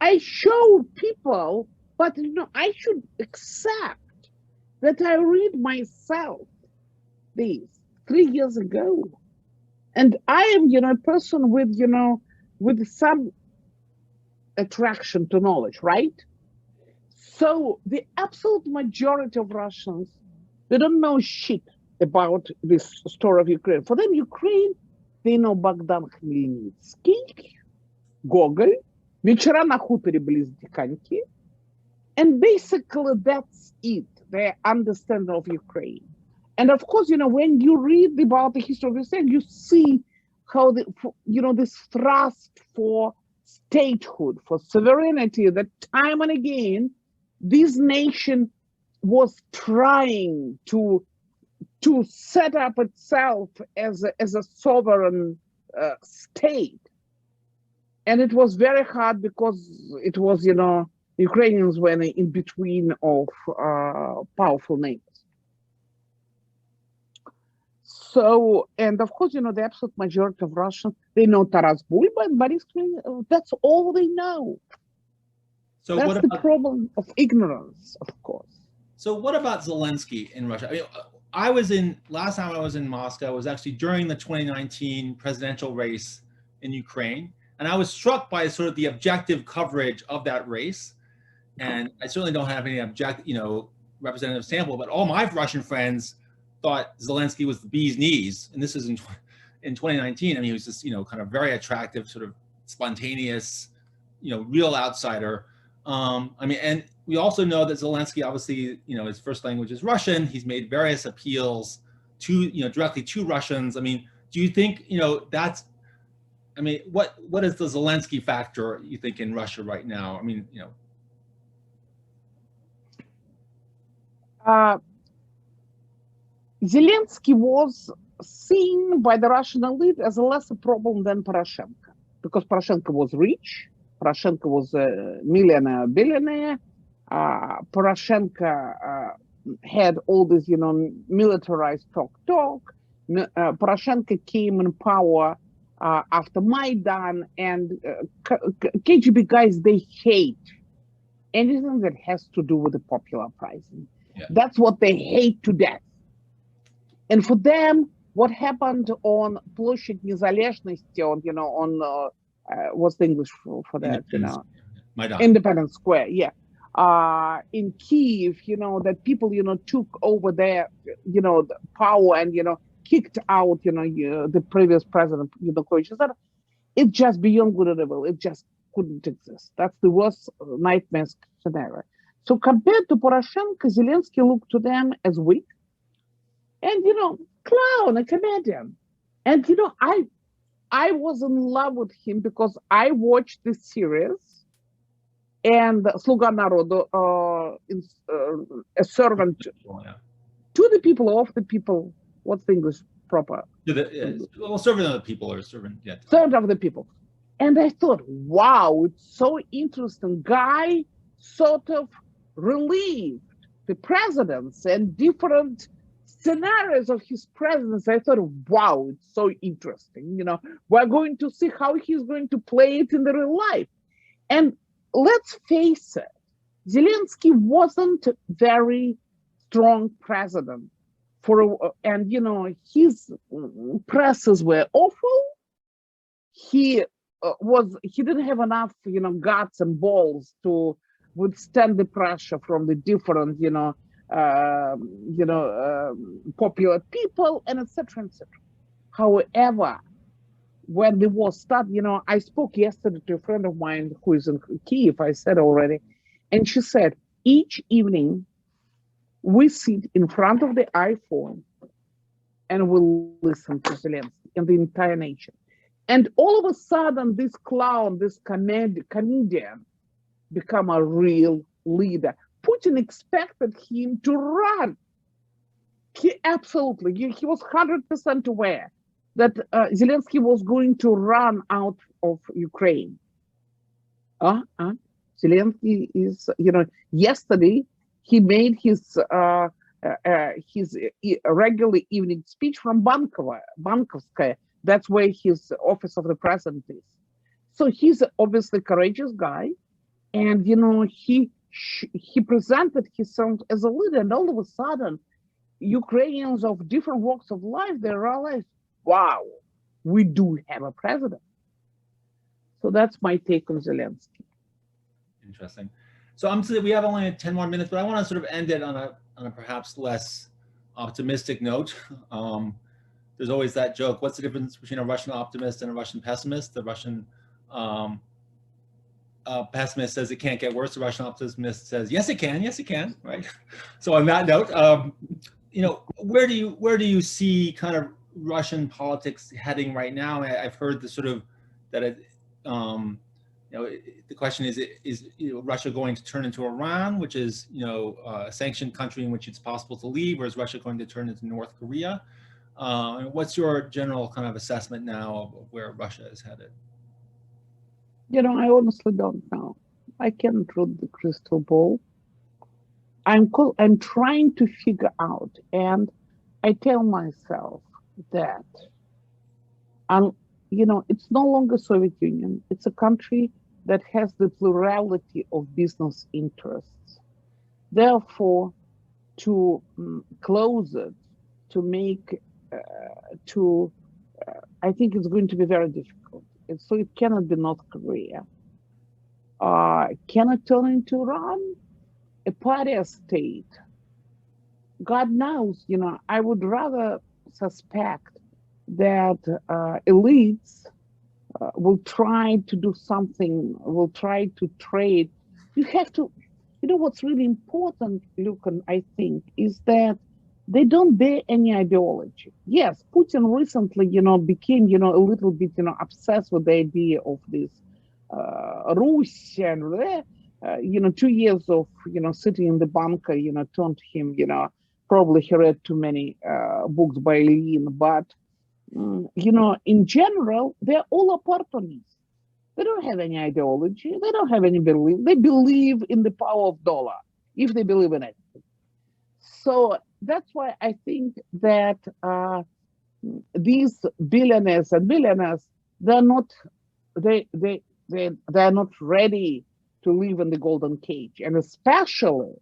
I show people, but I should accept that I read myself these 3 years ago. And I am, a person with some attraction to knowledge, right? So the absolute majority of Russians, they don't know shit about this story of Ukraine. For them, Ukraine, they know Bogdan Khmelnytsky, Gogol, Вечера на хуторе близ Диканьки, and basically that's it, their understanding of Ukraine. And of course, when you read about the history of Ukraine, you see how this thrust for statehood, for sovereignty, that time and again, this nation was trying to set up itself as a sovereign state. And it was very hard because it was, Ukrainians were in between of powerful neighbors. So, and of course, the absolute majority of Russians, they know Taras Bulba and Boris Khmelnytsky. That's all they know. So that's the problem of ignorance, of course. So what about Zelensky in Russia? I mean, last time I was in Moscow was actually during the 2019 presidential race in Ukraine. And I was struck by sort of the objective coverage of that race. And I certainly don't have any representative sample, but all my Russian friends thought Zelensky was the bee's knees. And this is in 2019. I mean, he was just, kind of very attractive, sort of spontaneous, real outsider. And we also know that Zelensky, obviously, his first language is Russian. He's made various appeals to, directly to Russians. I mean, do you think, what is the Zelensky factor, you think, in Russia right now? I mean, Zelensky was seen by the Russian elite as a lesser problem than Poroshenko, because Poroshenko was rich, Poroshenko was a millionaire, billionaire, Poroshenko had all this, militarized talk. Poroshenko came in power after Maidan, and KGB guys, they hate anything that has to do with the popular uprising. Yeah. That's what they hate to death. And for them, what happened on Площадь Незалежности, on what's the English for that? Maidan. Independence Square, yeah. In Kiev, that people, took over their, the power and, kicked out, the previous president, it's just beyond good and evil. It just couldn't exist. That's the worst nightmare scenario. So compared to Poroshenko, Zelensky looked to them as weak and, clown, a comedian. And, I was in love with him because I watched this series and Sluga Narodu, a servant to the people, of the people. What's the English proper? Servant of the people, or servant, yeah. Servant of the people. And I thought, wow, it's so interesting. Guy sort of relieved the presidents and different scenarios of his presidency. I thought, wow, it's so interesting. We're going to see how he's going to play it in the real life. And let's face it, Zelensky wasn't a very strong president. His presses were awful. He didn't have enough, guts and balls to withstand the pressure from the different, popular people, and etc. etc. However, when the war started, I spoke yesterday to a friend of mine who is in Kiev, I said already, and she said, each evening we sit in front of the iPhone and we'll listen to Zelensky and the entire nation. And all of a sudden, this clown, this comedian, become a real leader. Putin expected him to run. He was 100% aware that Zelensky was going to run out of Ukraine. Zelensky is, yesterday he made his regular evening speech from Bankovskaya. That's where his office of the president is. So he's obviously a courageous guy, and he presented himself as a leader, and all of a sudden, Ukrainians of different walks of life, they realize, wow, we do have a president. So that's my take on Zelensky. Interesting. So we have only 10 more minutes, but I want to sort of end it on a perhaps less optimistic note. There's always that joke. What's the difference between a Russian optimist and a Russian pessimist? The Russian pessimist says it can't get worse. The Russian optimist says, yes, it can, right? So on that note, where do you see kind of Russian politics heading right now? I've heard the sort of that the question is Russia going to turn into Iran, which is a sanctioned country in which it's possible to leave, or is Russia going to turn into North Korea? What's your general kind of assessment now of where Russia is headed? I honestly don't know. I can't read the crystal ball. I'm trying to figure out, and I tell myself that, it's no longer Soviet Union. It's a country that has the plurality of business interests. Therefore, to close it, to make, I think it's going to be very difficult. So it cannot be North Korea. Can it turn into Iran? A pariah state? God knows, I would rather suspect that elites will try to do something, will try to trade. You have to, what's really important, Lucan, I think, is that they don't bear any ideology. Yes, Putin recently, became, a little bit, obsessed with the idea of this Rus and, 2 years of, sitting in the bunker, turned him, probably he read too many books by Lenin, but, in general, they're all opportunists. They don't have any ideology. They don't have any belief. They believe in the power of dollar, if they believe in it. So that's why I think that these billionaires and millionaires, they're not ready to live in the golden cage, and especially,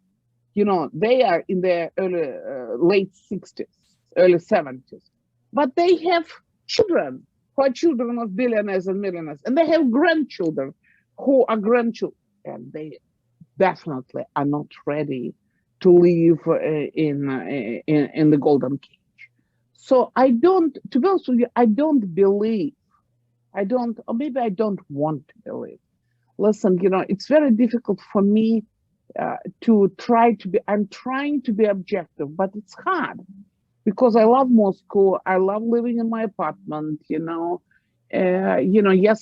they are in their late 60s, early 70s, but they have children who are children of billionaires and millionaires, and they have grandchildren who are grandchildren, and they definitely are not ready to live in the golden cage. So to be honest with you, I don't believe, or maybe I don't want to believe. Listen, it's very difficult for me I'm trying to be objective, but it's hard because I love Moscow. I love living in my apartment, yes,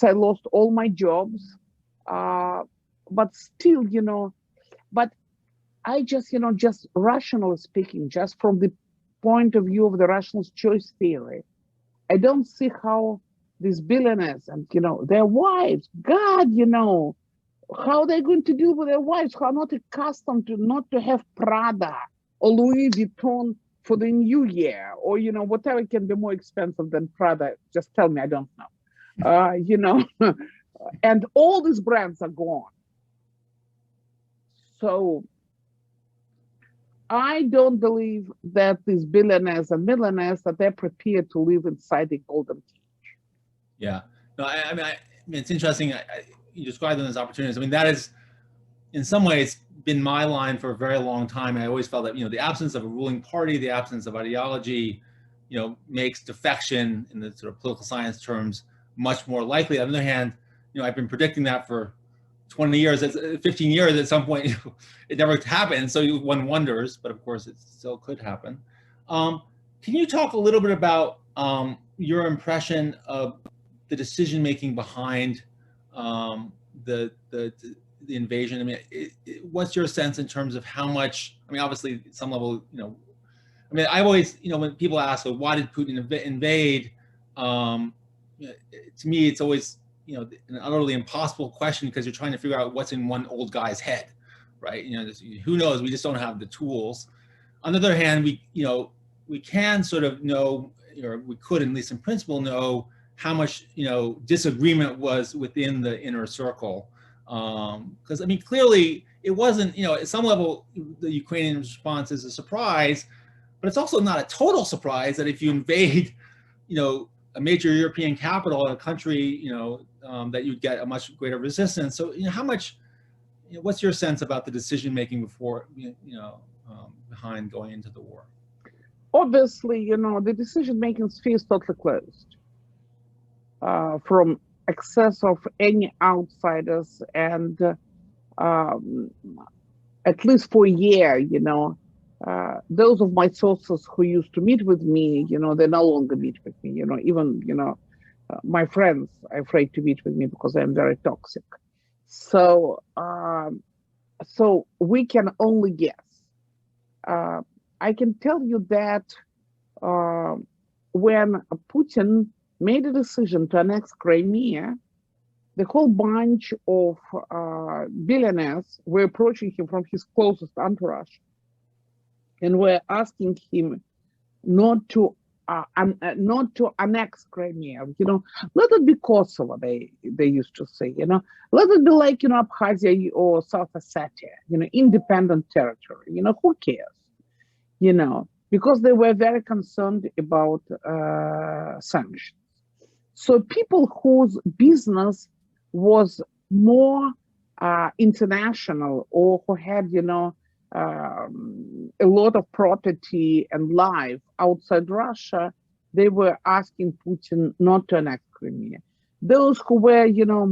I lost all my jobs, but still, but I just rationally speaking, just from the point of view of the rational choice theory, I don't see how these billionaires and, their wives, God, how they're going to deal with their wives who are not accustomed to not to have Prada or Louis Vuitton for the new year, or, whatever can be more expensive than Prada. Just tell me, I don't know. And all these brands are gone. So I don't believe that these billionaires and millionaires, that they're prepared to live inside the golden cage. Yeah, no, I mean, it's interesting. You describe them as opportunities. I mean, that is, in some ways, been my line for a very long time. I always felt that, the absence of a ruling party, the absence of ideology, makes defection in the sort of political science terms much more likely. On the other hand, I've been predicting that for 20 years, 15 years. At some point, it never happened. So one wonders, but of course, it still could happen. Can you talk a little bit about your impression of the decision-making behind the invasion? I mean, what's your sense in terms of how much? I mean, obviously, at some level, I mean, I always, when people ask, well, why did Putin invade? To me, it's always you know, an utterly impossible question because you're trying to figure out what's in one old guy's head, right? You know, who knows? We just don't have the tools. On the other hand, we can sort of know, or we could, at least in principle, know how much, you know, disagreement was within the inner circle. Because I mean, clearly it wasn't, you know, at some level, the Ukrainian response is a surprise, but it's also not a total surprise that if you invade, you know, a major European capital in a country, you know, that you'd get a much greater resistance. So, you know, how much, you know, what's your sense about the decision making before, behind going into the war? Obviously, you know, the decision-making sphere is totally closed from access of any outsiders, and at least for a year, you know, those of my sources who used to meet with me, you know, they no longer meet with me, you know, even, you know, my friends are afraid to meet with me because I'm very toxic. So, so we can only guess. I can tell you that when Putin made a decision to annex Crimea, the whole bunch of billionaires were approaching him from his closest entourage and were asking him not to annex Crimea. You know, let it be Kosovo, they used to say, you know, let it be like, you know, Abkhazia or South Ossetia, you know, independent territory, you know, who cares? You know, because they were very concerned about sanctions. So people whose business was more international, or who had, you know, a lot of property and life outside Russia, they were asking Putin not to annex Crimea. Those who were, you know,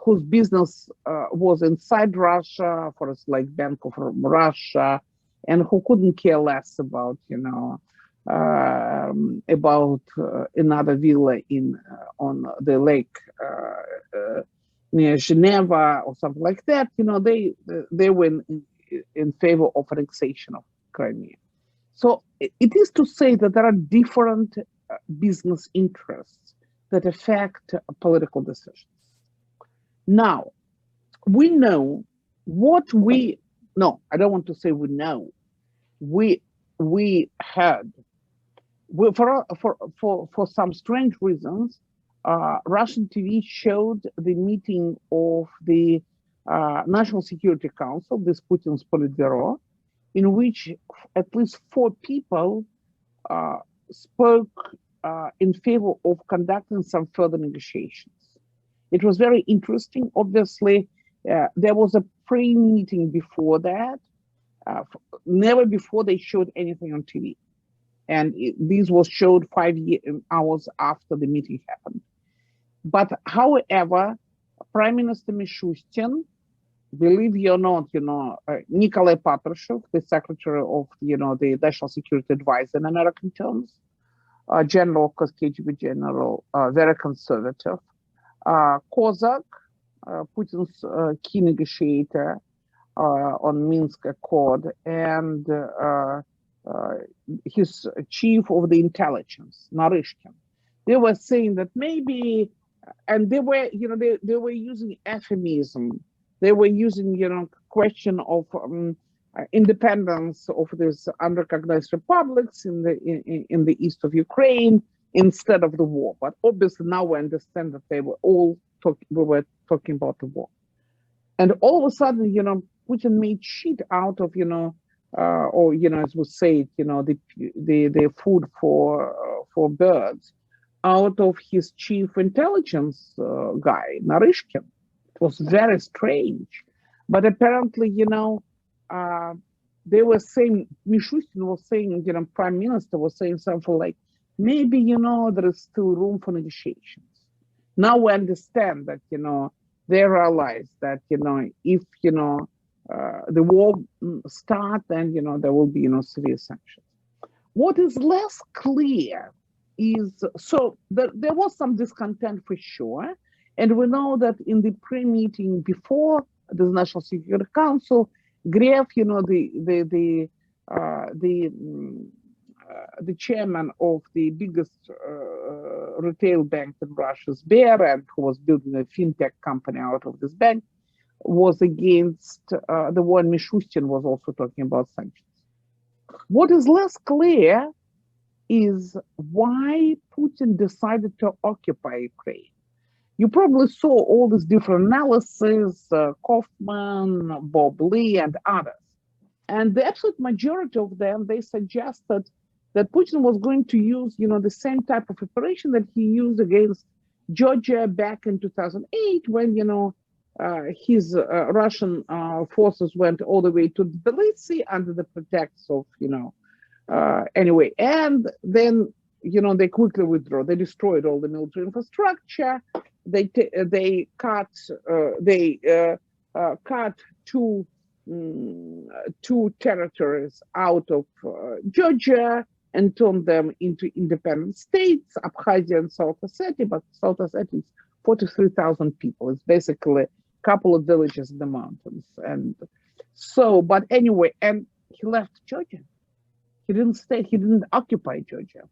whose business was inside Russia, for instance, like Bank of Russia, and who couldn't care less about, you know, about another villa on the lake near Geneva or something like that, you know, they were in favor of annexation of Crimea. So it is to say that there are different business interests that affect political decisions. Now, we know what we, no, I don't want to say we know. We heard, for some strange reasons, Russian TV showed the meeting of the National Security Council, this Putin's Politburo, in which at least 4 people spoke in favor of conducting some further negotiations. It was very interesting. Obviously, there was a pre-meeting before that. Never before they showed anything on TV. And this was showed 5 hours after the meeting happened. But however, Prime Minister Mishustin, believe it or not, you know, Nikolai Patrushev, the secretary of, you know, the National Security Advisor in American terms, General, KGB General, very conservative. Kozak, Putin's key negotiator on Minsk Accord, and his chief of the intelligence, Naryshkin. They were saying that maybe, and they were, you know, they were using euphemism. They were using, you know, question of independence of these unrecognized republics in the east of Ukraine instead of the war. But obviously now we understand that they were all we were talking about the war. And all of a sudden, you know, Putin made shit out of, you know, or, you know, as we say, you know, the food for birds out of his chief intelligence guy, Naryshkin. It was very strange. But apparently, you know, they were saying, Mishustin was saying, you know, Prime Minister was saying something like, maybe, you know, there is still room for negotiations. Now we understand that, you know, they realize that, you know, if, you know, the war starts, then, you know, there will be, you know, severe sanctions. What is less clear is, so there was some discontent for sure. And we know that in the pre-meeting before the National Security Council, Grev, you know, the chairman of the biggest retail bank in Russia's Riviera, and who was building a fintech company out of this bank, was against the war. Mishustin was also talking about sanctions. What is less clear is why Putin decided to occupy Ukraine. You probably saw all these different analyses, Kaufman, Bob Lee, and others. And the absolute majority of them, they suggested that Putin was going to use, the same type of operation that he used against Georgia back in 2008, when, his Russian forces went all the way to Tbilisi under the pretext of, anyway, and then, they quickly withdrew. They destroyed all the military infrastructure. They cut two territories out of Georgia and turned them into independent states, Abkhazia and South Ossetia. But South Ossetia is 43,000 people. It's basically a couple of villages in the mountains. And so, but anyway, and he left Georgia. He didn't stay, he didn't occupy Georgia.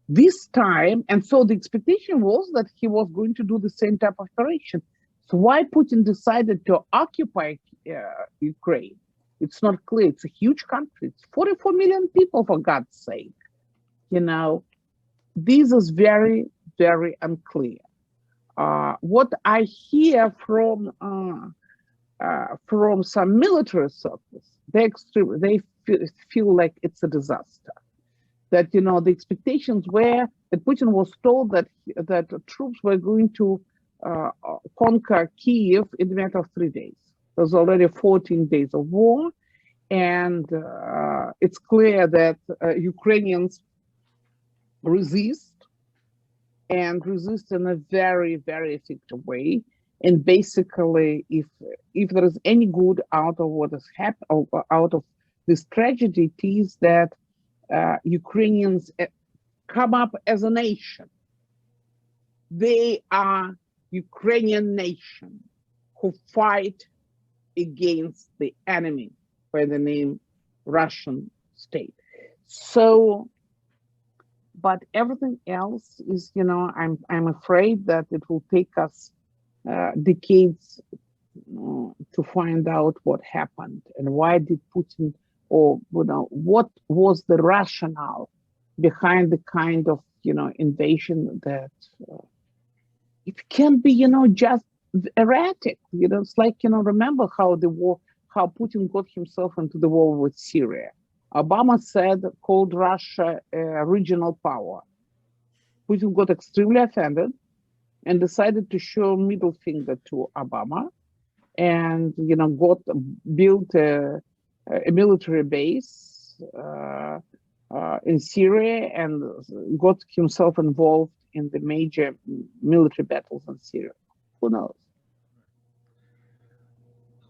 This time, and so the expectation was that he was going to do the same type of operation. So why Putin decided to occupy Ukraine? It's not clear. It's a huge country. It's 44 million people, for God's sake. This is very, very unclear. What I hear from some military circles, they feel like it's a disaster. That the expectations were that Putin was told that troops were going to conquer Kiev in a matter of 3 days. There's already 14 days of war, and it's clear that Ukrainians resist in a very, very effective way. And basically, if there is any good out of what has happened, out of this tragedy, it is that Ukrainians come up as a nation. They are Ukrainian nation who fight against the enemy by the name Russian state. So, but everything else is, I'm afraid that it will take us decades to find out what happened and why did Putin, or what was the rationale behind the kind of invasion that it can be just erratic. It's like remember how Putin got himself into the war with Syria. Obama called Russia a regional power. Putin got extremely offended and decided to show middle finger to Obama, and built a military base in Syria and got himself involved in the major military battles in Syria. Who knows?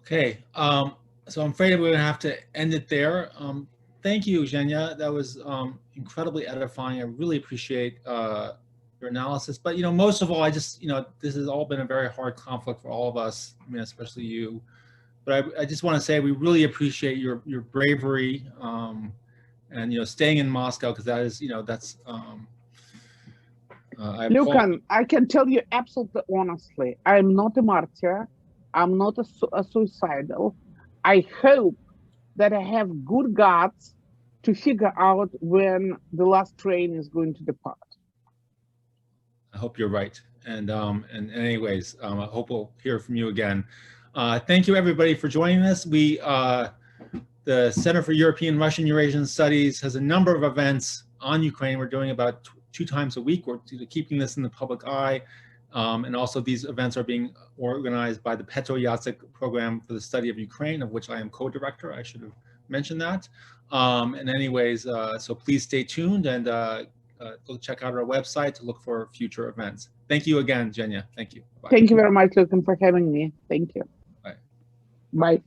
Okay, so I'm afraid we're going to have to end it there. Thank you, Evgenia. That was incredibly edifying. I really appreciate your analysis. But most of all, I just this has all been a very hard conflict for all of us. I mean, especially you. But I just want to say we really appreciate your bravery and staying in Moscow, because that is that's. Lucan, I can tell you absolutely honestly, I'm not a martyr. I'm not a suicidal. I hope that I have good guts to figure out when the last train is going to depart. I hope you're right. And anyways, I hope we'll hear from you again. Thank you everybody for joining us. The Center for European Russian Eurasian Studies has a number of events on Ukraine. We're doing about 2 times a week. We're keeping this in the public eye. And also these events are being organized by the Petro Jacyk program for the study of Ukraine, of which I am co-director. I should have mentioned that. And anyways, so please stay tuned and go check out our website to look for future events. Thank you again, Evgenia. Thank you. Bye. Thank you very much, Lucan, for having me. Thank you. Bye. Bye.